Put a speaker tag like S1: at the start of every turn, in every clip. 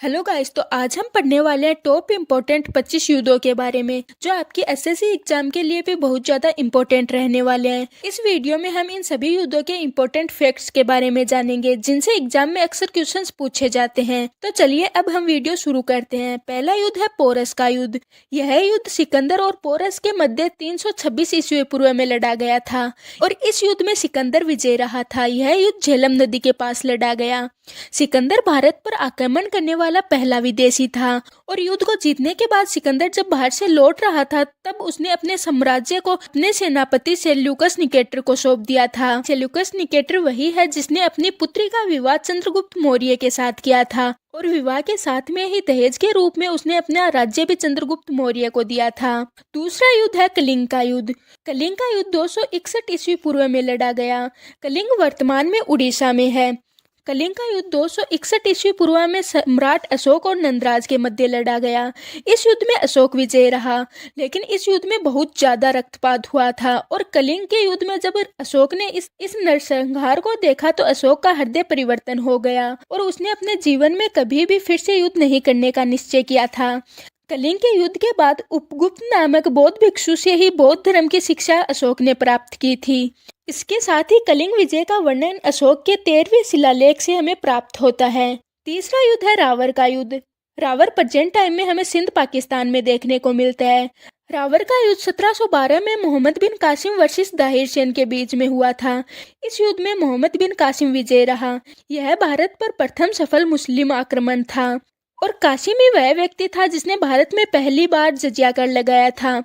S1: Hello guys, तो आज हम पढ़ने वाले हैं टॉप इम्पोर्टेंट 25 युद्धों के बारे में जो आपकी एसएससी एग्जाम के लिए भी बहुत ज़्यादा इम्पोर्टेंट रहने वाले हैं। इस वीडियो में हम इन सभी युद्धों के इम्पोर्टेंट फैक्ट्स के बारे में जानेंगे जिनसे एग्जाम में अक्सर क्वेश्चंस पूछे जाते हैं। तो चलिए अब हम वीडियो शुरू करते हैं। पहला युद्ध है पोरस का युद्ध। यह युद्ध सिकंदर और पोरस के मध्य 326 ईस्वी पूर्व में लड़ा गया था और इस युद्ध में सिकंदर विजय रहा था। यह युद्ध झेलम नदी के पास लड़ा गया। सिकंदर भारत पर आक्रमण करने वाला पहला विदेशी था और युद्ध को जीतने के बाद सिकंदर जब बाहर से लौट रहा था तब उसने अपने साम्राज्य को अपने सेनापति सेल्यूकस निकेटर को सौंप दिया था। सेल्यूकस निकेटर वही है जिसने अपनी पुत्री का विवाह चंद्रगुप्त मौर्य के साथ किया था और विवाह के साथ में ही दहेज के रूप में उसने अपना राज्य भी चंद्रगुप्त मौर्य को दिया था। दूसरा युद्ध है कलिंग का युद्ध। कलिंग का युद्ध 261 ईस्वी पूर्व में लड़ा गया। कलिंग वर्तमान में उड़ीसा में है। कलिंग का युद्ध 261 ईस्वी पूर्व में सम्राट अशोक और नंदराज के मध्य लड़ा गया। इस युद्ध में अशोक विजय रहा, लेकिन इस युद्ध में बहुत ज्यादा रक्तपात हुआ था और कलिंग के युद्ध में जब अशोक ने इस नरसंहार को देखा तो अशोक का हृदय परिवर्तन हो गया और उसने अपने जीवन में कभी भी फिर से युद्ध नहीं करने का निश्चय किया था। कलिंग के युद्ध के बाद उपगुप्त नामक बौद्ध भिक्षु से ही बौद्ध धर्म की शिक्षा अशोक ने प्राप्त की थी। इसके साथ ही कलिंग विजय का वर्णन अशोक के 13वें शिलालेख से हमें प्राप्त होता है। तीसरा युद्ध है रावर का युद्ध। रावर प्रेजेंट टाइम में हमें सिंध पाकिस्तान में देखने को मिलता है। रावर का युद्ध 1712 में मोहम्मद बिन कासिम वर्सेस दाहिर सेन के बीच में हुआ था। इस युद्ध में मोहम्मद बिन कासिम विजय रहा। यह भारत पर प्रथम सफल मुस्लिम आक्रमण था और कासिम ही वह व्यक्ति था जिसने भारत में पहली बार जजिया कर लगाया था।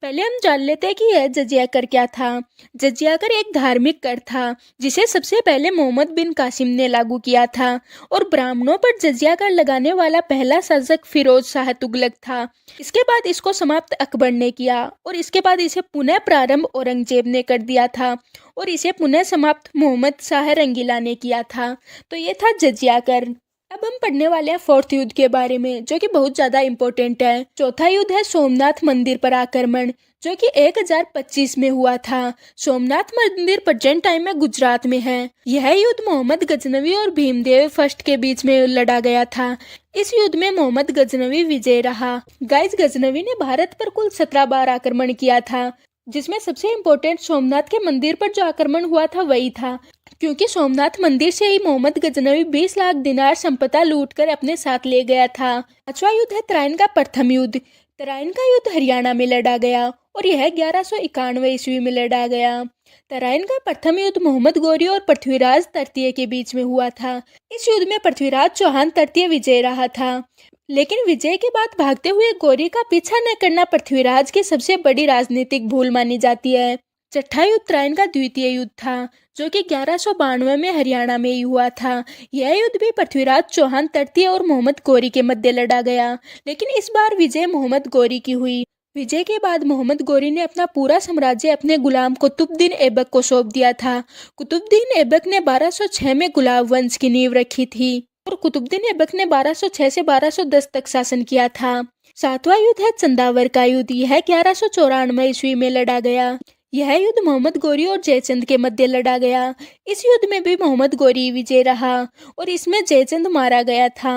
S1: पहले हम जान लेते हैं कि यह जजिया कर क्या था। जजिया कर एक धार्मिक कर था जिसे सबसे पहले मोहम्मद बिन कासिम ने लागू किया था और ब्राह्मणों पर जजिया कर लगाने वाला पहला शासक फिरोज शाह तुगलक था। इसके बाद इसको समाप्त अकबर ने किया और इसके बाद इसे पुनः प्रारंभ औरंगजेब ने कर दिया था और इसे पुनः समाप्त मोहम्मद शाह रंगीला ने किया था। तो ये था जजिया कर। अब हम पढ़ने वाले हैं फोर्थ युद्ध के बारे में जो कि बहुत ज्यादा इम्पोर्टेंट है। चौथा युद्ध है सोमनाथ मंदिर पर आक्रमण जो कि 1025 में हुआ था। सोमनाथ मंदिर प्रेजेंट टाइम में गुजरात में है। यह युद्ध मोहम्मद गजनवी और भीमदेव फर्स्ट के बीच में लड़ा गया था। इस युद्ध में मोहम्मद गजनवी विजय रहा। गाइस, गजनवी ने भारत पर कुल 17 बार आक्रमण किया था जिसमें सबसे इम्पोर्टेंट सोमनाथ के मंदिर पर जो आक्रमण हुआ था वही था, क्योंकि सोमनाथ मंदिर से ही मोहम्मद गजनवी 20 लाख दिनार संपदा लूटकर अपने साथ ले गया था। पांचवा युद्ध है तराइन का प्रथम युद्ध। तराइन का युद्ध हरियाणा में लड़ा गया और यह 1191 ईस्वी में लड़ा गया। तराइन का प्रथम युद्ध मोहम्मद गौरी और पृथ्वीराज तृतीय के बीच में हुआ था। इस युद्ध में पृथ्वीराज चौहान तृतीय विजय रहा था, लेकिन विजय के बाद भागते हुए गौरी का पीछा न करना पृथ्वीराज की सबसे बड़ी राजनीतिक भूल मानी जाती है। छठा युद्ध तराइन का द्वितीय युद्ध था जो कि 1192 में हरियाणा में ही हुआ था। यह युद्ध भी पृथ्वीराज चौहान तृतीय और मोहम्मद गौरी के मध्य लड़ा गया, लेकिन इस बार विजय मोहम्मद गौरी की हुई। विजय के बाद मोहम्मद गौरी ने अपना पूरा साम्राज्य अपने गुलाम कुतुबुद्दीन ऐबक को सौंप दिया था। कुतुबुद्दीन ऐबक ने 1206 में गुलाब वंश की नींव रखी थी और कुतुबुद्दीन ऐबक ने 1206 से 1210 तक शासन किया था। सातवां युद्ध है चंदावर का युद्ध। यह 1194 ईस्वी में लड़ा गया। यह युद्ध मोहम्मद गौरी और जयचंद के मध्य लड़ा गया। इस युद्ध में भी मोहम्मद गौरी विजय रहा और इसमें जयचंद मारा गया था।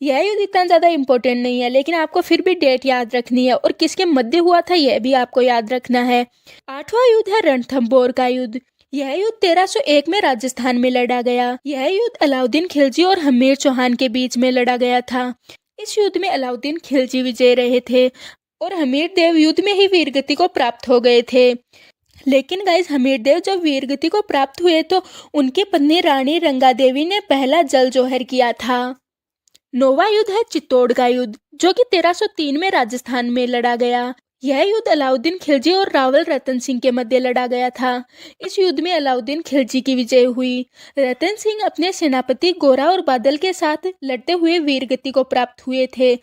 S1: यह युद्ध इतना ज्यादा इम्पोर्टेंट नहीं है, लेकिन आपको फिर भी डेट याद रखनी है और किसके मध्य हुआ था यह भी आपको याद रखना है। आठवां युद्ध है रणथंभौर का युद्ध। यह युद्ध 1301 में राजस्थान में लड़ा गया। यह युद्ध अलाउद्दीन खिलजी और हमीर चौहान के बीच में लड़ा गया था। इस युद्ध में अलाउद्दीन खिलजी विजय रहे थे और हमीर देव युद्ध में ही वीरगति को प्राप्त हो गए थे। लेकिन गाइस, हमीर देव जब वीरगति को प्राप्त हुए तो उनकी पत्नी रानी रंगा देवी ने पहला जल जोहर किया था। नौवां युद्ध है चित्तौड़ का युद्ध जो कि 1303 में राजस्थान में लड़ा गया। यह युद्ध अलाउद्दीन खिलजी और रावल रतन सिंह के मध्य लड़ा गया था। इस युद्ध में अलाउद्दीन खिलजी की विजय हुई। रतन सिंह अपने सेनापति गोरा और बादल के साथ लड़ते हुए वीरगति को प्राप्त हुए थे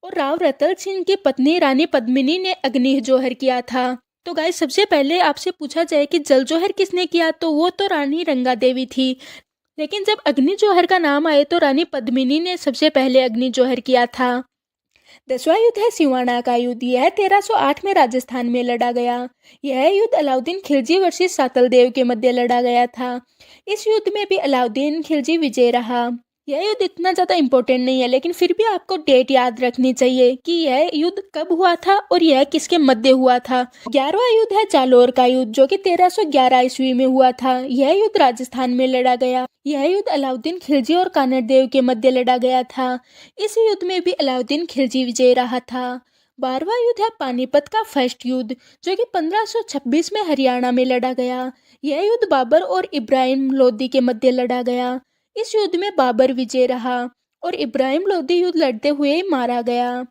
S1: और राव रतन सिंह की पत्नी रानी पद्मिनी ने अग्नि जोहर किया था। तो गाइस, सबसे पहले आपसे पूछा जाए कि जल जोहर किसने किया तो वो तो रानी रंगा देवी थी, लेकिन जब अग्नि जोहर का नाम आए तो रानी पद्मिनी ने सबसे पहले अग्नि जोहर किया था। 10वां युद्ध है सिवाना का युद्ध। यह 1308 में राजस्थान में लड़ा गया। यह युद्ध अलाउद्दीन खिलजी वर्सेस सातल देव के मध्य लड़ा गया था। इस युद्ध में भी अलाउद्दीन खिलजी विजय रहा। यह युद्ध इतना ज़्यादा इम्पोर्टेंट नहीं है, लेकिन फिर भी आपको डेट याद रखनी चाहिए कि यह युद्ध कब हुआ था और यह किसके मध्य हुआ था। 11वां युद्ध है जालोर का युद्ध, जो कि 1311 ईस्वी में हुआ था। यह युद्ध राजस्थान में लड़ा गया। यह युद्ध अलाउद्दीन खिलजी और कानड़ देव के मध्य लड़ा गया था। इस युद्ध में भी अलाउद्दीन खिलजी विजयी रहा था। 12वां युद्ध है पानीपत का फर्स्ट युद्ध, जो कि 1526 में हरियाणा में लड़ा गया। यह युद्ध बाबर और इब्राहिम लोदी के मध्य लड़ा गया। इस युद्ध में बाबर विजय रहा और इब्राहिम लोदी युद्ध लड़ते हुए ही मारा गया।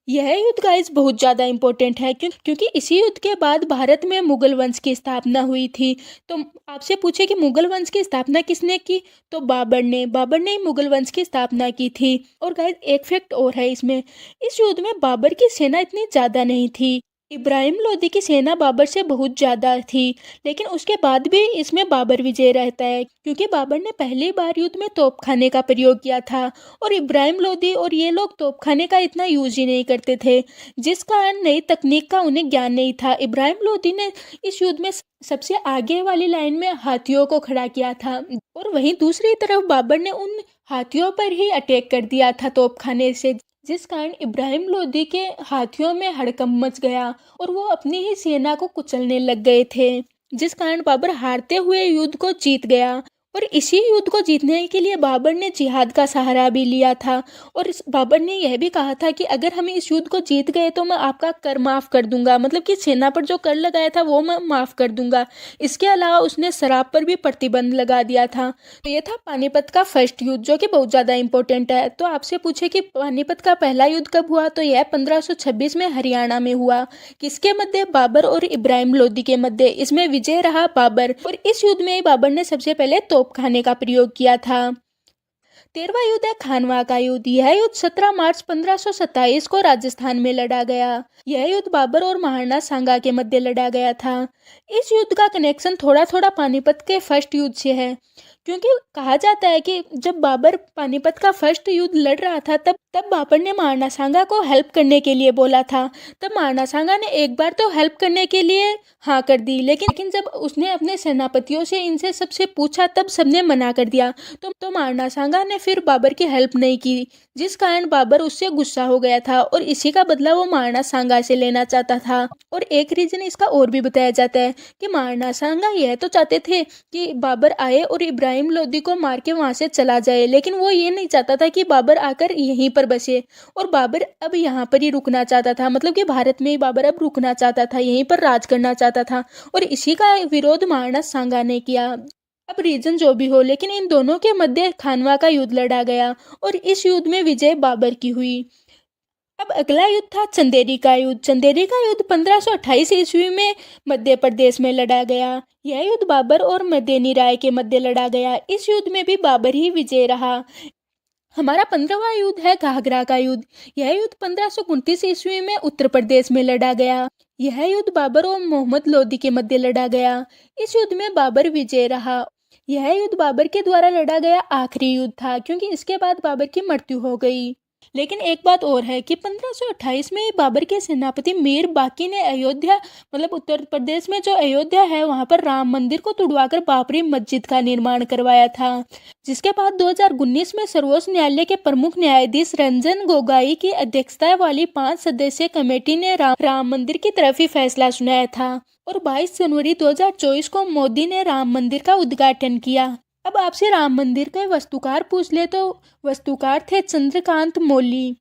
S1: यह युद्ध गाइस बहुत ज़्यादा इम्पोर्टेंट है क्योंकि इसी युद्ध के बाद भारत में मुगल वंश की स्थापना हुई थी। तो आपसे पूछे कि मुगल वंश की स्थापना किसने की, तो बाबर ने ही मुगल वंश की स्थापना की थी। और गाइस एक फैक्ट और है इसमें, इस युद्ध में बाबर की सेना इतनी ज़्यादा नहीं थी। इब्राहिम लोदी की सेना बाबर से बहुत ज़्यादा थी, लेकिन उसके बाद भी इसमें बाबर विजय रहता है क्योंकि बाबर ने पहली बार युद्ध में तोपखाने का प्रयोग किया था और इब्राहिम लोदी और ये लोग तोपखाने का इतना यूज ही नहीं करते थे, जिस कारण नई तकनीक का उन्हें ज्ञान नहीं था। इब्राहिम लोदी ने इस युद्ध में सबसे आगे वाली लाइन में हाथियों को खड़ा किया था और वहीं दूसरी तरफ बाबर ने उन हाथियों पर ही अटैक कर दिया था तोपखाने से, जिस कारण इब्राहिम लोदी के हाथियों में हड़कंप मच गया और वो अपनी ही सेना को कुचलने लग गए थे, जिस कारण बाबर हारते हुए युद्ध को जीत गया। और इसी युद्ध को जीतने के लिए बाबर ने जिहाद का सहारा भी लिया था और बाबर ने यह भी कहा था कि अगर हम इस युद्ध को जीत गए तो मैं आपका कर माफ़ कर दूंगा, मतलब कि सेना पर जो कर लगाया था वो मैं माफ़ कर दूंगा। इसके अलावा उसने शराब पर भी प्रतिबंध लगा दिया था। तो ये था पानीपत का फर्स्ट युद्ध, जो कि बहुत ज़्यादा इंपॉर्टेंट है। तो आपसे पूछे कि पानीपत का पहला युद्ध कब हुआ, तो यह 1526 में हरियाणा में हुआ। किसके मध्य, बाबर और इब्राहिम लोदी के मध्य। इसमें विजय रहा बाबर और इस युद्ध में बाबर ने सबसे पहले तोपखाने का प्रयोग किया था। 13वां युद्ध है खानवा का युद्ध। यह युद्ध 17 मार्च 1527 को राजस्थान में लड़ा गया। यह युद्ध बाबर और महाराणा सांगा के मध्य लड़ा गया था। इस युद्ध का कनेक्शन थोड़ा थोड़ा पानीपत के फर्स्ट युद्ध से है, क्योंकि कहा जाता है कि जब बाबर पानीपत का फर्स्ट युद्ध लड़ रहा था तब बाबर ने महाराणा सांगा को हेल्प करने के लिए बोला था। तब महाराणा सांगा ने एक बार तो हेल्प करने के लिए हाँ कर दी, लेकिन जब उसने अपने सेनापतियों से इनसे सबसे पूछा तब सबने मना कर दिया। तो महाराणा सांगा ने फिर बाबर की हेल्प नहीं की, जिस कारण बाबर उससे गुस्सा हो गया था और इसी का बदला वो महाराणा सांगा से लेना चाहता था। और एक रीजन इसका और भी बताया जाता है कि महाराणा सांगा यह तो चाहते थे कि बाबर आए और इब्राहिम लोदी को मार के वहां से चला जाए, लेकिन वो ये नहीं चाहता था कि बाबर आकर यहीं पर बसे और बाबर अब यहाँ पर ही रुकना चाहता था, मतलब कि भारत में ही बाबर अब रुकना चाहता था, यहीं पर राज करना चाहता था। और इसी का विरोध महाराणा सांगा ने किया। अब रीजन जो भी हो, लेकिन इन दोनों के मध्य खानवा का युद्ध लड़ा गया और इस युद्ध में विजय बाबर की हुई। अब अगला युद्ध था चंदेरी का युद्ध। चंदेरी का युद्ध 1528 ईस्वी में मध्य प्रदेश में लड़ा गया। यह युद्ध बाबर और मदेनी राय के मध्य लड़ा गया। इस युद्ध में भी बाबर ही विजय रहा। हमारा 15वां युद्ध है घाघरा का युद्ध। यह युद्ध 1529 ईस्वी में उत्तर प्रदेश में लड़ा गया। यह युद्ध बाबर और मोहम्मद लोदी के मध्य लड़ा गया। इस युद्ध में बाबर विजय रहा। यह युद्ध बाबर के द्वारा लड़ा गया आखिरी युद्ध था, क्योंकि इसके बाद बाबर की मृत्यु हो गई। लेकिन एक बात और है कि 1528 में बाबर के सेनापति मीर बाकी ने अयोध्या, मतलब उत्तर प्रदेश में जो अयोध्या है वहां पर राम मंदिर को तुड़वाकर बाबरी मस्जिद का निर्माण करवाया था। जिसके बाद 2019 में सर्वोच्च न्यायालय के प्रमुख न्यायाधीश रंजन गोगोई की अध्यक्षता वाली 5 सदस्यीय कमेटी ने राम मंदिर की तरफ ही फैसला सुनाया था और 22 जनवरी 2024 को मोदी ने राम मंदिर का उद्घाटन किया। अब आपसे राम मंदिर के वास्तुकार पूछ ले तो वास्तुकार थे चंद्रकांत मौली।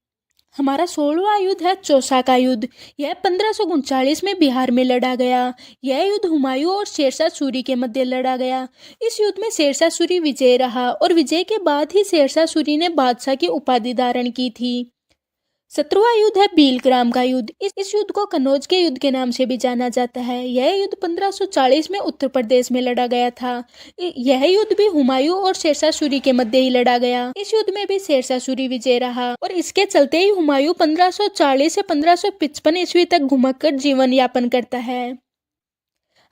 S1: हमारा 16वां युद्ध है चौसा का युद्ध। यह 1539 में बिहार में लड़ा गया। यह युद्ध हुमायूं और शेरशाह सूरी के मध्य लड़ा गया। इस युद्ध में शेरशाह सूरी विजय रहा और विजय के बाद ही शेरशाह सूरी ने बादशाह की उपाधि धारण की थी। 17वां युद्ध है भीलग्राम का युद्ध। इस युद्ध को कन्नौज के युद्ध के नाम से भी जाना जाता है। यह युद्ध 1540 में उत्तर प्रदेश में लड़ा गया था। यह युद्ध भी हुमायूं और शेरशाह सूरी के मध्य ही लड़ा गया। इस युद्ध में भी शेरशाह सूरी विजय रहा और इसके चलते ही हुमायूं 1540 से 1555 ईस्वी तक घुमक्कड़ जीवन यापन करता है।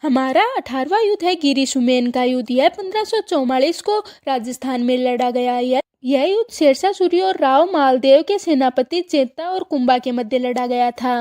S1: हमारा 18वां युद्ध है गिरी सुमेन का युद्ध। यह 1544 को राजस्थान में लड़ा गया। यह युद्ध शेरशाह सूरी और राव मालदेव के सेनापति चेता और कुंभा के मध्य लड़ा गया था।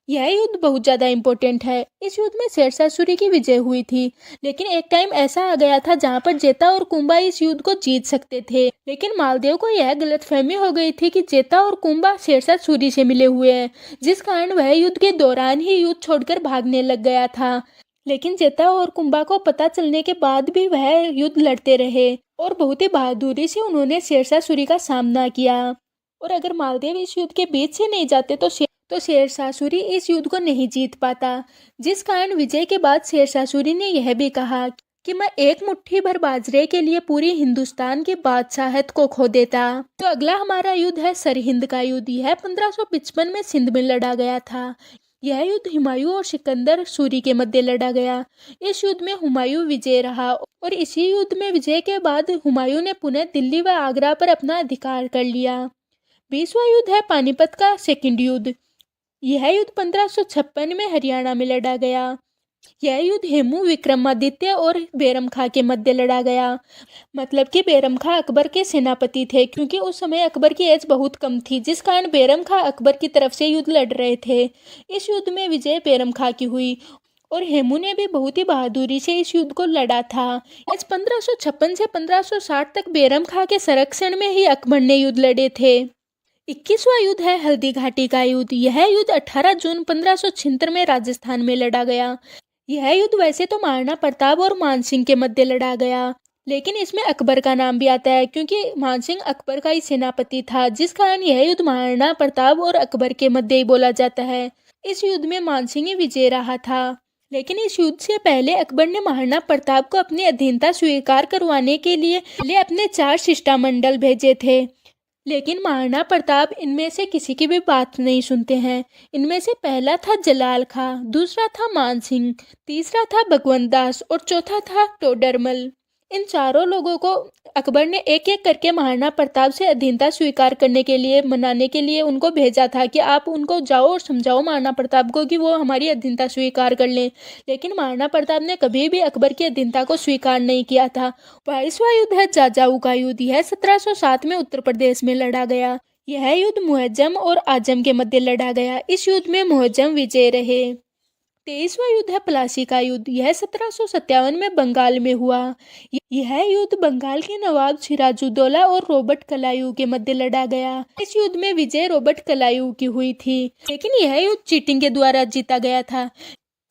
S1: यह युद्ध बहुत ज्यादा इम्पोर्टेंट है। इस युद्ध में शेरशाह सूरी की विजय हुई थी, लेकिन एक टाइम ऐसा आ गया था जहां पर चेता और कुंभा इस युद्ध को जीत सकते थे, लेकिन मालदेव को यह गलतफहमी हो गई थी कि चेता और कुंभा शेरशाह सूरी से मिले हुए हैं, जिस कारण वह युद्ध के दौरान ही युद्ध छोड़कर भागने लग गया था। लेकिन चेता और कुंभा को पता चलने के बाद भी वह युद्ध लड़ते रहे और बहुत ही बहादुरी से उन्होंने शेरशाह सूरी का सामना किया। और अगर मालदेव इस युद्ध के बीच से नहीं जाते तो शेरशाह सूरी इस युद्ध को नहीं जीत पाता, जिस कारण विजय के बाद शेरशाह सूरी ने यह भी कहा कि मैं एक मुट्ठी भर बाजरे के लिए पूरी हिंदुस्तान की बादशाहत को खो देता। तो अगला हमारा युद्ध है सरहिंद का युद्ध। यह 1555 में सिंध में लड़ा गया था। यह युद्ध हुमायूं और सिकंदर सूरी के मध्य लड़ा गया। इस युद्ध में हुमायूं विजय रहा और इसी युद्ध में विजय के बाद हुमायूं ने पुनः दिल्ली व आगरा पर अपना अधिकार कर लिया। 20वां युद्ध है पानीपत का सेकंड युद्ध। यह युद्ध 1556 में हरियाणा में लड़ा गया। यह युद्ध हेमू विक्रमादित्य और बेरम खां के मध्य लड़ा गया। मतलब कि बेरम खां अकबर के सेनापति थे, क्योंकि उस समय अकबर की एज बहुत कम थी, जिस कारण बेरम खां अकबर की तरफ से युद्ध लड़ रहे थे। इस युद्ध में विजय बेरम खां की हुई और हेमू ने भी बहुत ही बहादुरी से इस युद्ध को लड़ा था। इस 1556 से 1560 तक बेरम खां के संरक्षण में ही अकबर ने युद्ध लड़े थे। 21वां युद्ध है हल्दी घाटी का युद्ध। यह युद्ध 18 जून 1576 में राजस्थान में लड़ा गया। यह युद्ध वैसे तो महाराणा प्रताप और मानसिंह के मध्य लड़ा गया, लेकिन इसमें अकबर का नाम भी आता है, क्योंकि मानसिंह अकबर का ही सेनापति था, जिस कारण यह युद्ध महाराणा प्रताप और अकबर के मध्य ही बोला जाता है। इस युद्ध में मानसिंह ही विजय रहा था, लेकिन इस युद्ध से पहले अकबर ने महाराणा प्रताप को अपनी अधीनता स्वीकार करवाने के लिए अपने 4 शिष्टमंडल भेजे थे, लेकिन महाराणा प्रताप इनमें से किसी की भी बात नहीं सुनते हैं। इनमें से पहला था जलाल खां, दूसरा था मानसिंह, तीसरा था भगवंत दास और चौथा था टोडरमल। इन चारों लोगों को अकबर ने एक एक करके महाराणा प्रताप से अधीनता स्वीकार करने के लिए मनाने के लिए उनको भेजा था कि आप उनको जाओ और समझाओ महाराणा प्रताप को कि वो हमारी अधीनता स्वीकार कर लें, लेकिन महाराणा प्रताप ने कभी भी अकबर की अधीनता को स्वीकार नहीं किया था। 22वां युद्ध है जाजाऊ का युद्ध। यह 1707 में उत्तर प्रदेश में लड़ा गया। यह युद्ध मुहज्जम और आजम के मध्य लड़ा गया। इस युद्ध में मुहज्जम विजय रहे। 23वां युद्ध है प्लासी का युद्ध। यह 1757 में बंगाल में हुआ। यह युद्ध बंगाल के नवाब सिराजुद्दौला और रॉबर्ट क्लाइव के मध्य लड़ा गया। इस युद्ध में विजय रॉबर्ट क्लाइव की हुई थी, लेकिन यह युद्ध चीटिंग के द्वारा जीता गया था।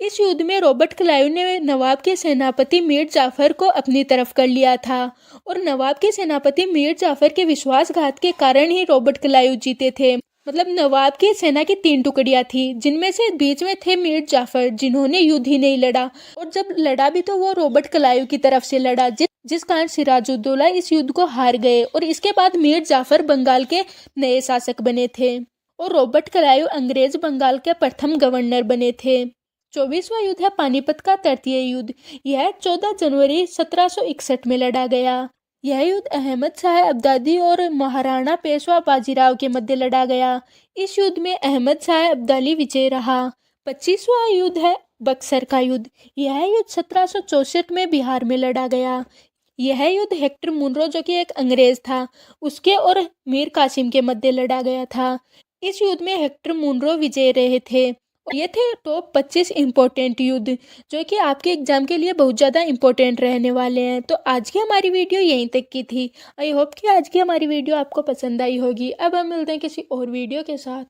S1: इस युद्ध में रॉबर्ट क्लाइव ने नवाब के सेनापति मीर जाफर को अपनी तरफ कर लिया था और नवाब के सेनापति मीर जाफर के विश्वासघात के कारण ही रॉबर्ट क्लाइव जीते थे। मतलब नवाब की सेना की 3 टुकड़ियां थी, जिनमें से बीच में थे मीर जाफर, जिन्होंने युद्ध ही नहीं लड़ा, और जब लड़ा भी तो वो रॉबर्ट क्लाइव की तरफ से लड़ा, जिस कारण सिराजुद्दौला इस युद्ध को हार गए और इसके बाद मीर जाफर बंगाल के नए शासक बने थे और रॉबर्ट क्लाइव अंग्रेज बंगाल के प्रथम गवर्नर बने थे। 24वां युद्ध है पानीपत का तृतीय युद्ध। यह 14 जनवरी 1761 में लड़ा गया। यह युद्ध अहमद शाह अब्दाली और महाराणा पेशवा बाजीराव के मध्य लड़ा गया। इस युद्ध में अहमद शाह अब्दाली विजय रहा। 25वां युद्ध है बक्सर का युद्ध। यह युद्ध 1764 में बिहार में लड़ा गया। यह युद्ध हेक्टर मुनरो, जो कि एक अंग्रेज था, उसके और मीर कासिम के मध्य लड़ा गया था। इस युद्ध में हेक्टर मुनरो विजय रहे थे। ये थे टॉप 25 इम्पोर्टेंट युद्ध, जो कि आपके एग्जाम के लिए बहुत ज़्यादा इम्पोर्टेंट रहने वाले हैं। तो आज की हमारी वीडियो यहीं तक की थी। आई होप कि आज की हमारी वीडियो आपको पसंद आई होगी। अब हम मिलते हैं किसी और वीडियो के साथ।